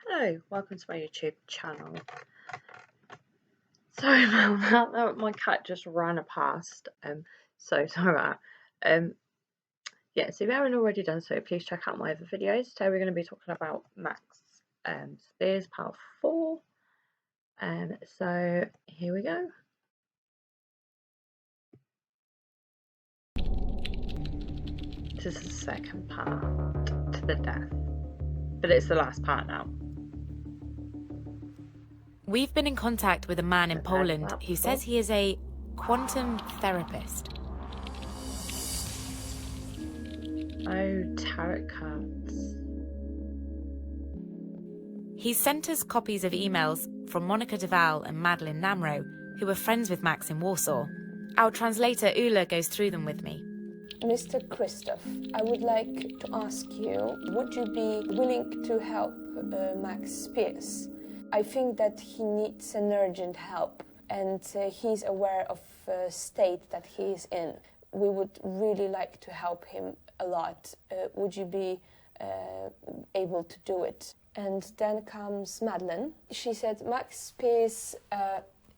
Hello, welcome to my YouTube channel. Sorry about that, my cat just ran past, so sorry about that. Yeah, so if you haven't already done so, please check out my other videos. Today we're going to be talking about Max Spiers part 4, so here we go. This is the second part to the death, but it's the last part now. We've been in contact with a man in Poland who says he is a quantum therapist. Oh, tarot cards. He's sent us copies of emails from Monica Duval and Madeline Namro, who were friends with Max in Warsaw. Our translator Ula goes through them with me. Mr. Christoph, I would like to ask you, would you be willing to help Max Spiers? I think that he needs an urgent help, and he's aware of the state that he is in. We would really like to help him a lot. Would you be able to do it? And then comes Madeline. She said Max Spiers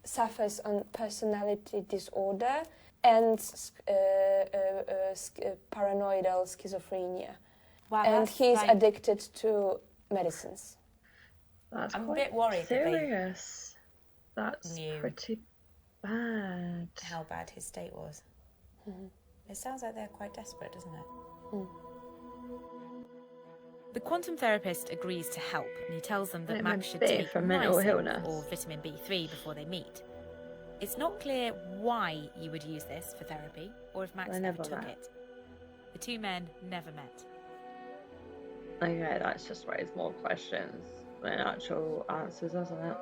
suffers on personality disorder and paranoidal schizophrenia. Wow, and he's addicted to medicines. That's I'm a bit worried serious. That's knew pretty bad. how bad his state was. Mm-hmm. It sounds like they're quite desperate, doesn't it? Mm. The quantum therapist agrees to help, and he tells them that Vitamin Max should B take for mental niacin illness. or vitamin B3 before they meet. It's not clear why you would use this for therapy, or if Max They never never took met. it. The two men never met. Okay, that's just raised more questions than actual answers, doesn't it?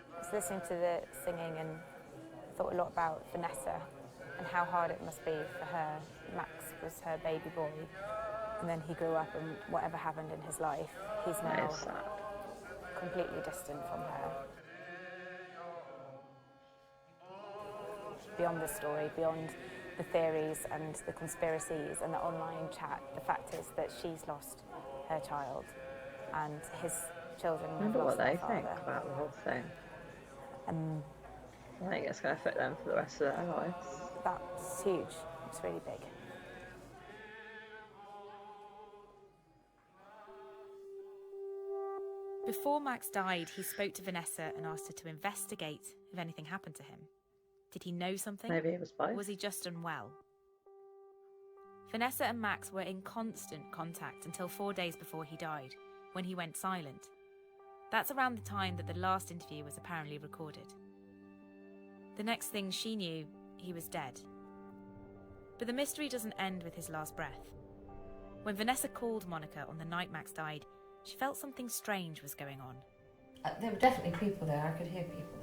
I was listening to the singing and thought a lot about Vanessa and how hard it must be for her. Max was her baby boy, and then he grew up, and whatever happened in his life, he's now completely distant from her. Beyond the story, beyond the theories and the conspiracies and the online chat, the fact is that she's lost her child, and his children have Remember lost what their they father. think about the whole thing. I think it's going to affect them for the rest of their lives. That's huge. It's really big. Before Max died, he spoke to Vanessa and asked her to investigate if anything happened to him. Did he know something? Maybe it was both. Or was he just unwell? Vanessa and Max were in constant contact until 4 days before he died, when he went silent. That's around the time that the last interview was apparently recorded. The next thing she knew, he was dead. But the mystery doesn't end with his last breath. When Vanessa called Monica on the night Max died, she felt something strange was going on. There were definitely people there. I could hear people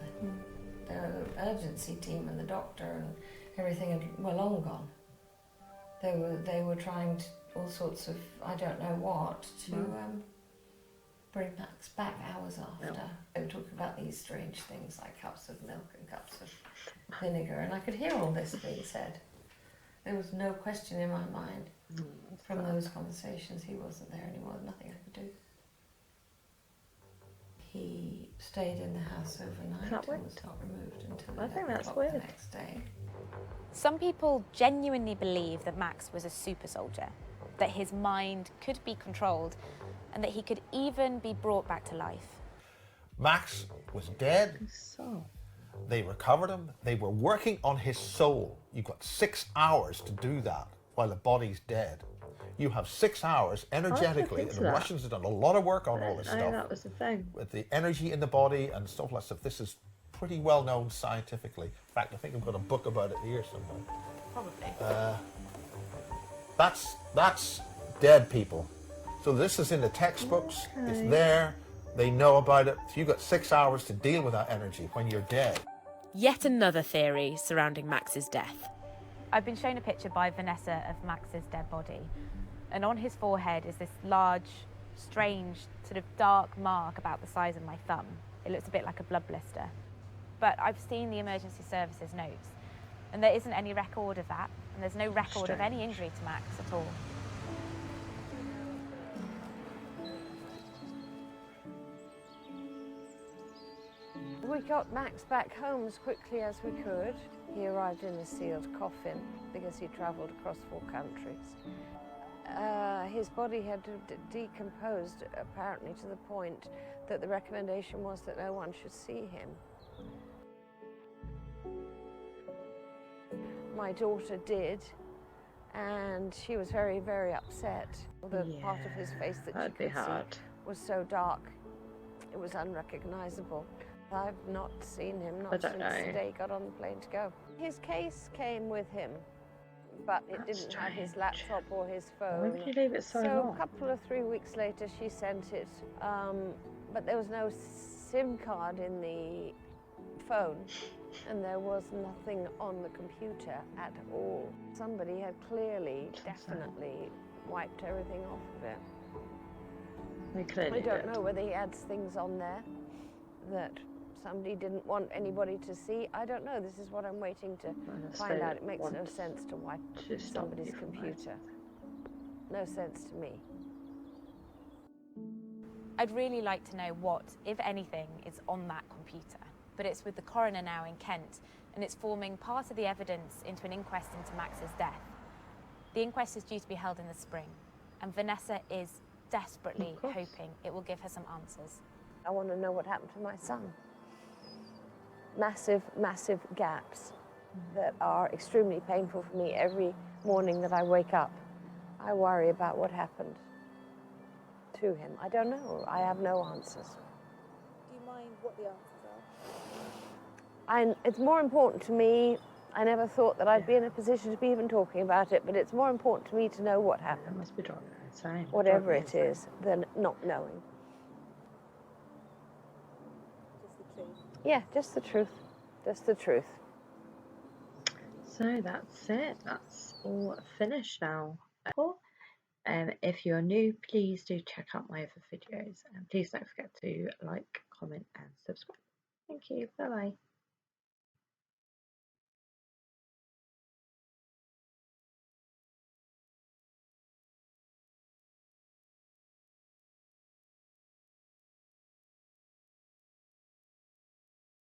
there. The urgency team and the doctor and everything were long gone. They were trying to, all sorts of, I don't know what, to bring Max back hours after. They were talking about these strange things like cups of milk and cups of vinegar, and I could hear all this being said. There was no question in my mind from those conversations. He wasn't there anymore. Nothing I could do. He stayed in the house overnight and was not removed until 11 o'clock the next day. Some people genuinely believe that Max was a super soldier, that his mind could be controlled, and that he could even be brought back to life. Max was dead. They recovered him. They were working on his soul. You've got 6 hours to do that while the body's dead. You have 6 hours energetically. The Russians have done a lot of work on all this stuff. That was the thing. With the energy in the body and stuff like that. This is pretty well known scientifically. In fact, I think I've got a book about it here somewhere. Probably. That's dead people. So this is in the textbooks. It's there. They know about it. So you've got 6 hours to deal with that energy when you're dead. Yet another theory surrounding Max's death. I've been shown a picture by Vanessa of Max's dead body, and on his forehead is this large, strange, sort of dark mark about the size of my thumb. It looks a bit like a blood blister. But I've seen the emergency services notes, and there isn't any record of that, and there's no record of any injury to Max at all. We got Max back home as quickly as we could. He arrived in a sealed coffin because he travelled across 4 countries. His body had decomposed, apparently to the point that the recommendation was that no one should see him. My daughter did, and she was very, very upset. The part of his face that she could see was so dark, it was unrecognisable. I've not seen him, not since the day he got on the plane to go. His case came with him, but it didn't have his laptop or his phone. Why would you leave it so long? A couple of 3 weeks later she sent it, but there was no SIM card in the phone, and there was nothing on the computer at all. Somebody had clearly, definitely wiped everything off of it. I don't know whether he had things on there that somebody didn't want anybody to see. I don't know. This is what I'm waiting to find out. It makes no sense to wipe somebody's computer. No sense to me. I'd really like to know what, if anything, is on that computer. But it's with the coroner now in Kent, and it's forming part of the evidence into an inquest into Max's death. The inquest is due to be held in the spring, and Vanessa is desperately hoping it will give her some answers. I want to know what happened to my son. Massive, massive gaps that are extremely painful for me every morning that I wake up. I worry about what happened to him. I don't know. I have no answers. Do you mind what the answers are? It's more important to me. I never thought that I'd be in a position to be even talking about it, but it's more important to me to know what happened. It must be driving insane. Whatever it is, than not knowing. Yeah, just the truth. Just the truth. So that's it. That's all finished now. If you're new, please do check out my other videos. And please don't forget to like, comment and subscribe. Thank you. Bye-bye.